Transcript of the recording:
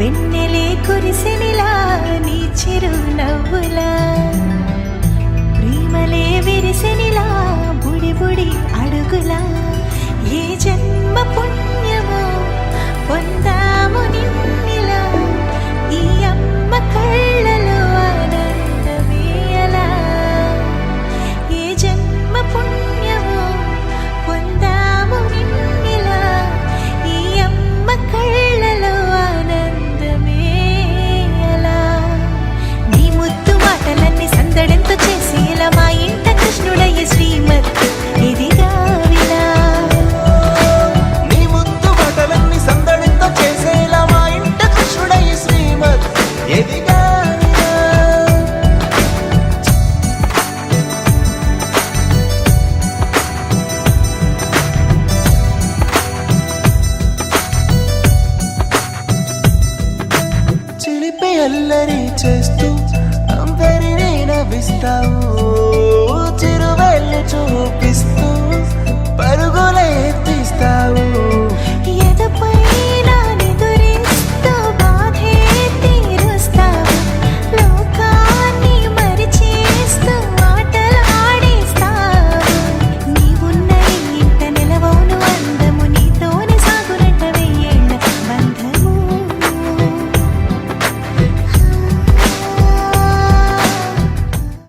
వెన్నెలే కురిసెనిలా నీ చిరు నవ్వులా ప్రేమలే విరిసెనిలా బుడి బుడి అడుగులా ఏ జన్మ పుణ్యమో పొందాము నిన్నిలా ఈ అమ్మ కళ్ళలో ఆనందమే అలా ఏ జన్మ పుణ్యమో పొందాము నిన్నిలా ఈ అమ్మ కళ్ళలో ఆనందమే అలా నీ ముద్దు మాటలన్నీ సందడెంతో చేసి ఇలా మా ఇంట కృష్ణుడయ్య శ్రీమత్ ఇదిగా విలా నీ ముద్దు మాటలన్నీ సందడితో చేసేలా మా ఇంట కృష్ణుడయ్య శ్రీమత్ ఎదిగా చిలిపి అల్లరి చేస్తూ అందరినీ నవ్విస్తావు చిరువెల్లి చూపి